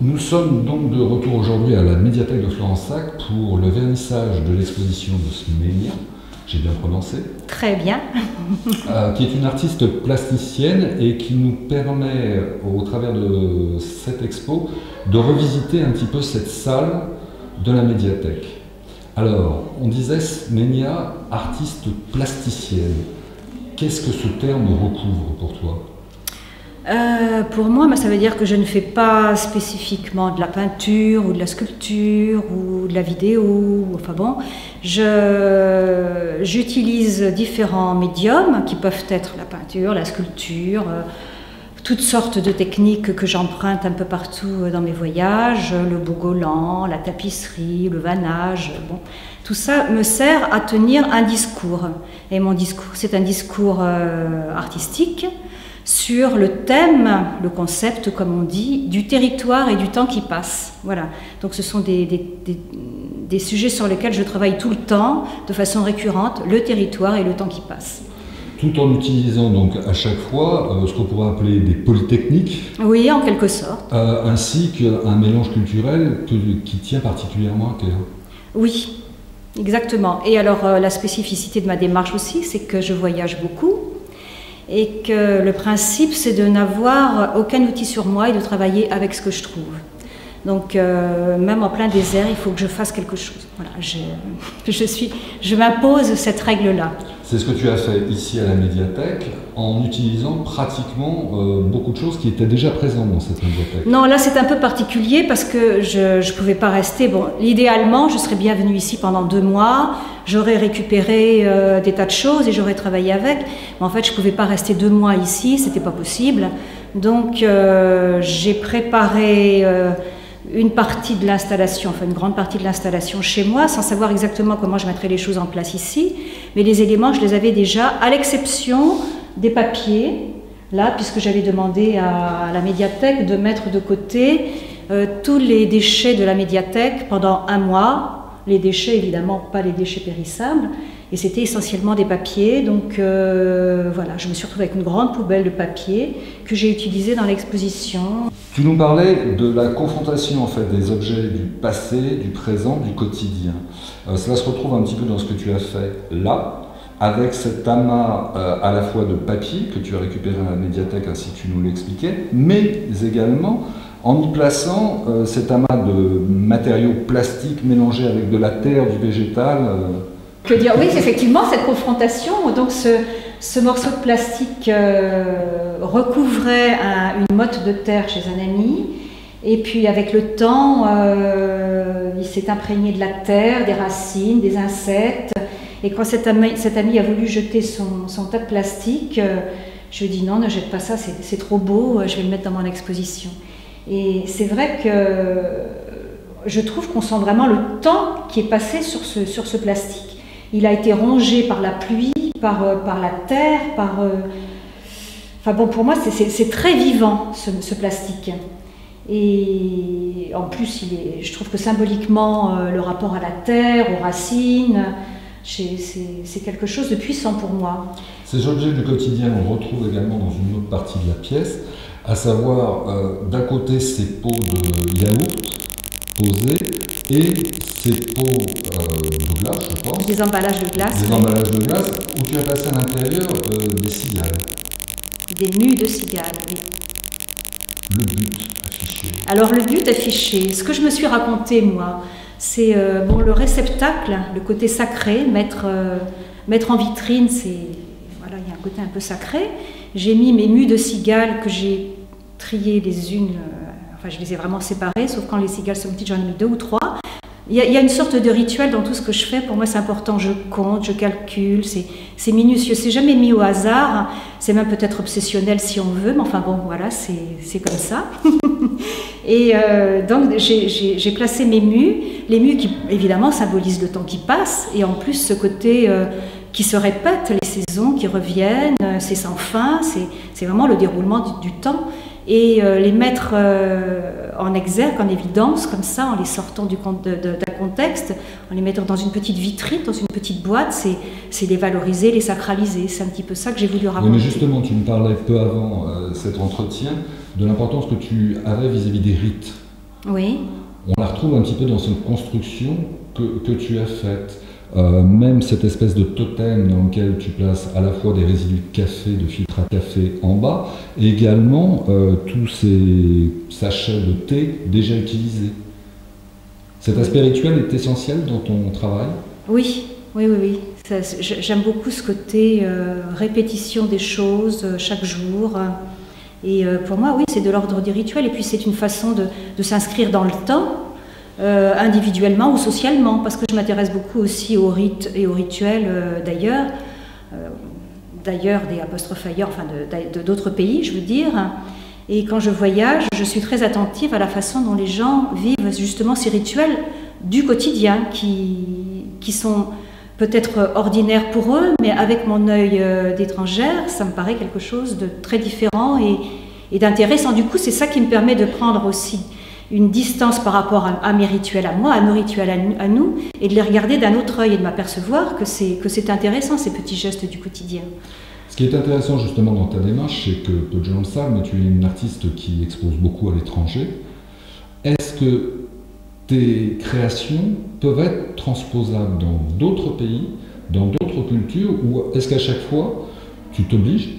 Nous sommes donc de retour aujourd'hui à la médiathèque de Florensac pour le vernissage de l'exposition de Smenia, j'ai bien prononcé. Très bien. Qui est une artiste plasticienne et qui nous permet, au travers de cette expo, de revisiter un petit peu cette salle de la médiathèque. Alors, on disait Smenia, artiste plasticienne. Qu'est-ce que ce terme recouvre pour toi ? Pour moi, ça veut dire que je ne fais pas spécifiquement de la peinture ou de la sculpture ou de la vidéo. Enfin bon, j'utilise différents médiums qui peuvent être la peinture, la sculpture, toutes sortes de techniques que j'emprunte un peu partout dans mes voyages, le bogolan, la tapisserie, le vannage. Bon, tout ça me sert à tenir un discours. Et mon discours, c'est un discours artistique sur le thème, le concept, comme on dit, du territoire et du temps qui passe. Voilà. Donc ce sont des sujets sur lesquels je travaille tout le temps, de façon récurrente, le territoire et le temps qui passe. Tout en utilisant donc à chaque fois ce qu'on pourrait appeler des polytechniques. Oui, en quelque sorte. Ainsi qu'un mélange culturel qui tient particulièrement à cœur. Oui, exactement. Et alors la spécificité de ma démarche aussi, c'est que je voyage beaucoup. Et que le principe, c'est de n'avoir aucun outil sur moi et de travailler avec ce que je trouve. Donc, même en plein désert, il faut que je fasse quelque chose. Voilà, je m'impose cette règle-là. C'est ce que tu as fait ici à la médiathèque, en utilisant pratiquement beaucoup de choses qui étaient déjà présentes dans cette médiathèque. Non, là c'est un peu particulier parce que je ne pouvais pas rester. Bon, idéalement, je serais bien venue ici pendant 2 mois, j'aurais récupéré des tas de choses et j'aurais travaillé avec. Mais en fait, je ne pouvais pas rester 2 mois ici, c'était pas possible. Donc, j'ai préparé une partie de l'installation, enfin une grande partie de l'installation chez moi, sans savoir exactement comment je mettrais les choses en place ici. Mais les éléments, je les avais déjà, à l'exception des papiers, là, puisque j'avais demandé à la médiathèque de mettre de côté tous les déchets de la médiathèque pendant 1 mois. Les déchets, évidemment, pas les déchets périssables. Et c'était essentiellement des papiers. Donc voilà, je me suis retrouvée avec une grande poubelle de papier que j'ai utilisée dans l'exposition. Tu nous parlais de la confrontation en fait, des objets du passé, du présent, du quotidien. Cela se retrouve un petit peu dans ce que tu as fait là, avec cet amas à la fois de papier que tu as récupéré à la médiathèque, ainsi que tu nous l'expliquais, mais également en y plaçant cet amas de matériaux plastiques mélangés avec de la terre, du végétal. Que dire, oui, c'est effectivement cette confrontation. Donc ce morceau de plastique recouvrait une motte de terre chez un ami. Et puis avec le temps, il s'est imprégné de la terre, des racines, des insectes. Et quand cet ami a voulu jeter son tas de plastique, je lui ai dit non, ne jette pas ça, c'est trop beau, je vais le mettre dans mon exposition. Et c'est vrai que je trouve qu'on sent vraiment le temps qui est passé sur ce plastique. Il a été rongé par la pluie, par la terre, Enfin bon, pour moi, c'est très vivant, ce plastique. Et en plus, je trouve que symboliquement, le rapport à la terre, aux racines, c'est quelque chose de puissant pour moi. Ces objets du quotidien, on retrouve également dans une autre partie de la pièce, à savoir d'un côté ces pots de yaourt posés et ces pots de glace, je pense. Des emballages de glace. Des emballages de glace où tu as placé à l'intérieur des cigales. Des mues de cigales, oui. Le but affiché. Alors le but affiché, ce que je me suis raconté moi, c'est bon, le réceptacle, le côté sacré, mettre en vitrine, voilà, il y a un côté un peu sacré. J'ai mis mes mues de cigales que j'ai triées les unes, enfin je les ai vraiment séparées, sauf quand les cigales sont petites, j'en ai mis 2 ou 3. Il y a une sorte de rituel dans tout ce que je fais. Pour moi, c'est important. Je compte, je calcule, c'est minutieux. C'est jamais mis au hasard. C'est même peut-être obsessionnel si on veut, mais enfin bon, voilà, c'est comme ça. Et donc, j'ai placé mes mues. Les mues qui, évidemment, symbolisent le temps qui passe. Et en plus, ce côté qui se répète, les saisons qui reviennent, c'est sans fin. C'est vraiment le déroulement du temps. Et les mettre en exergue, en évidence, comme ça, en les sortant d'un contexte, en les mettant dans une petite vitrine, dans une petite boîte, c'est les valoriser, les sacraliser. C'est un petit peu ça que j'ai voulu raconter. Oui, mais justement, tu me parlais peu avant cet entretien de l'importance que tu avais vis-à-vis des rites Oui. On la retrouve un petit peu dans cette construction que tu as faite. Même cette espèce de totem dans lequel tu places à la fois des résidus de café, de filtre à café en bas, et également tous ces sachets de thé déjà utilisés. Cet aspect rituel est essentiel dans ton travail? Oui, oui, oui, oui. J'aime beaucoup ce côté répétition des choses chaque jour. Et pour moi, oui, c'est de l'ordre du rituel. Et puis c'est une façon de s'inscrire dans le temps, individuellement ou socialement, parce que je m'intéresse beaucoup aussi aux rites et aux rituels d'ailleurs, des apostrophes ailleurs, enfin d'autres pays, je veux dire. Et quand je voyage, je suis très attentive à la façon dont les gens vivent justement ces rituels du quotidien qui sont peut-être ordinaires pour eux, mais avec mon œil d'étrangère, ça me paraît quelque chose de très différent et d'intéressant. Du coup, c'est ça qui me permet de prendre aussi une distance par rapport à mes rituels à moi, à nos rituels à nous, et de les regarder d'un autre œil et de m'apercevoir que c'est intéressant, ces petits gestes du quotidien. Ce qui est intéressant justement dans ta démarche, c'est que peu de gens le savent, mais tu es une artiste qui expose beaucoup à l'étranger. Est-ce que tes créations peuvent être transposables dans d'autres pays, dans d'autres cultures, ou est-ce qu'à chaque fois, tu t'obliges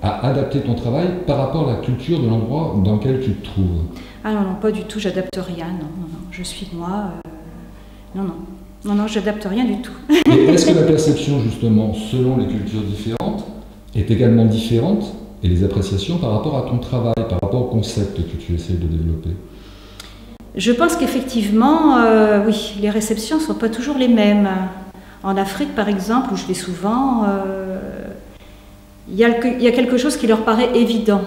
à adapter ton travail par rapport à la culture de l'endroit dans lequel tu te trouves? Ah non, non, pas du tout, j'adapte rien, non, non, non, je suis moi, non, non, non, non, j'adapte rien du tout. Et est-ce que la perception, justement, selon les cultures différentes, est également différente, et les appréciations par rapport à ton travail, par rapport au concept que tu essaies de développer? Je pense qu'effectivement, oui, les réceptions ne sont pas toujours les mêmes. En Afrique, par exemple, où je vais souvent, il y a quelque chose qui leur paraît évident.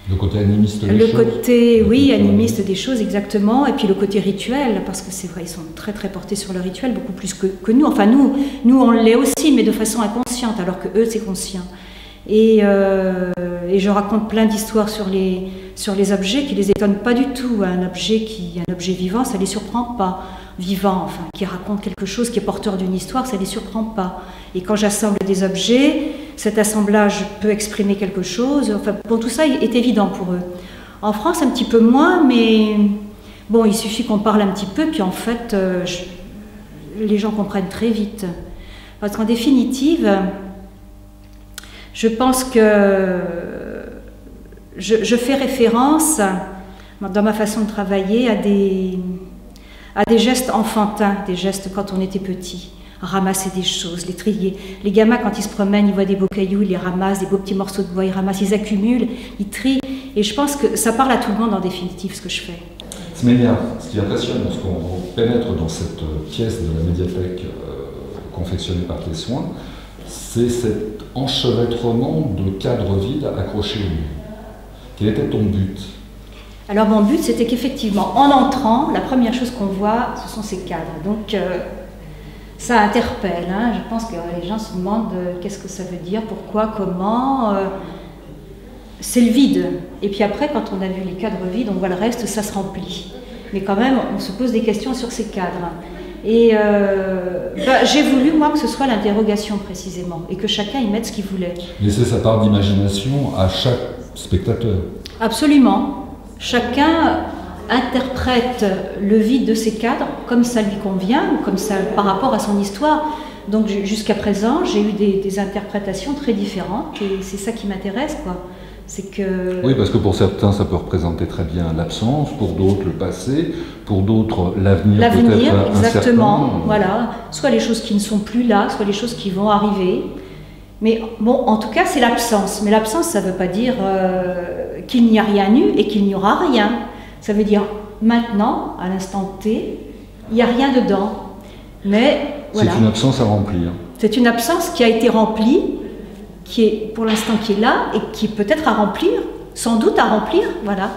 Le côté animiste des choses. Le côté, oui, animiste des choses, exactement. Et puis le côté rituel, parce que c'est vrai, ils sont très très portés sur le rituel, beaucoup plus que nous. Enfin, nous on l'est aussi, mais de façon inconsciente, alors que eux, c'est conscient. Et je raconte plein d'histoires sur les objets qui les étonnent pas du tout. Un objet vivant, ça les surprend pas. Vivant, enfin, qui raconte quelque chose, qui est porteur d'une histoire, ça les surprend pas. Et quand j'assemble des objets, cet assemblage peut exprimer quelque chose. Enfin, bon, tout ça est évident pour eux. En France, un petit peu moins, mais bon, il suffit qu'on parle un petit peu, puis en fait, les gens comprennent très vite. Parce qu'en définitive, je pense que je fais référence, dans ma façon de travailler, à des gestes enfantins, des gestes quand on était petit. Ramasser des choses, les trier. Les gamins, quand ils se promènent, ils voient des beaux cailloux, ils les ramassent, des beaux petits morceaux de bois, ils ramassent, ils accumulent, ils trient. Et je pense que ça parle à tout le monde en définitive, ce que je fais. Sménia, ce qui impressionne lorsqu'on pénètre dans cette pièce de la médiathèque confectionnée par tes soins, c'est cet enchevêtrement de cadres vides accrochés au mur. Quel était ton but? Alors mon but, c'était qu'effectivement, en entrant, la première chose qu'on voit, ce sont ces cadres. Donc ça interpelle. Hein. Je pense que les gens se demandent qu'est-ce que ça veut dire, pourquoi, comment. C'est le vide. Et puis après, quand on a vu les cadres vides, on voit le reste, ça se remplit. Mais quand même, on se pose des questions sur ces cadres. Et j'ai voulu, moi, que ce soit l'interrogation précisément, et que chacun y mette ce qu'il voulait. Laisser sa part d'imagination à chaque spectateur. Absolument. Chacun interprète le vide de ces cadres comme ça lui convient, ou comme ça par rapport à son histoire. Donc jusqu'à présent, j'ai eu des interprétations très différentes, et c'est ça qui m'intéresse, quoi. C'est que... Oui, parce que pour certains, ça peut représenter très bien l'absence, pour d'autres le passé, pour d'autres l'avenir peut-être exactement, incertain. Voilà. Soit les choses qui ne sont plus là, soit les choses qui vont arriver. Mais bon, en tout cas, c'est l'absence. Mais l'absence, ça ne veut pas dire qu'il n'y a rien eu et qu'il n'y aura rien. Ça veut dire maintenant, à l'instant T, il n'y a rien dedans. Mais voilà. C'est une absence à remplir. C'est une absence qui a été remplie, qui est pour l'instant qui est là et qui est peut-être à remplir, sans doute à remplir, voilà.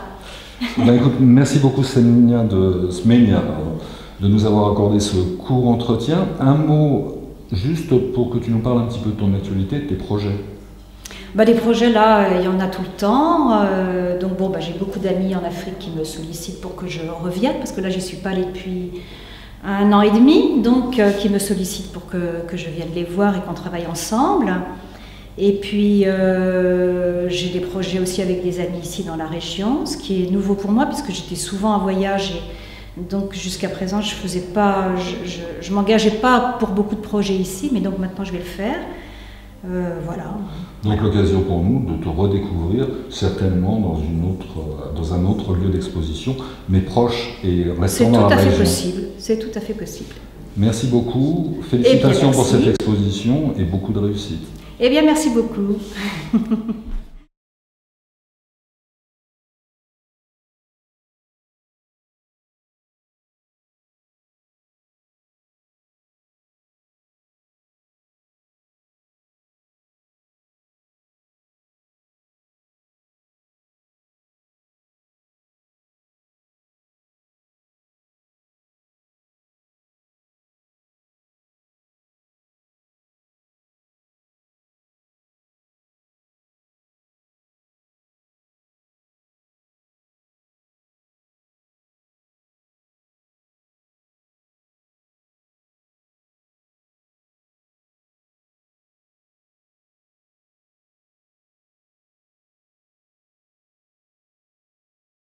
Ben écoute, merci beaucoup Sménia de nous avoir accordé ce court entretien. Un mot juste pour que tu nous parles un petit peu de ton actualité, de tes projets. Bah, des projets là, il y en a tout le temps. Donc bon, j'ai beaucoup d'amis en Afrique qui me sollicitent pour que je revienne, parce que là, j'y suis pas allée depuis 1 an et demi, donc qui me sollicitent pour que je vienne les voir et qu'on travaille ensemble. Et puis j'ai des projets aussi avec des amis ici dans la région, ce qui est nouveau pour moi puisque j'étais souvent en voyage et donc jusqu'à présent je m'engageais pas pour beaucoup de projets ici, mais donc maintenant je vais le faire. Voilà. Donc l'occasion pour nous de te redécouvrir certainement dans un autre lieu d'exposition, mais proche et restant dans la région. C'est tout à fait possible. Merci beaucoup, félicitations pour cette exposition et beaucoup de réussite. Eh bien, merci beaucoup.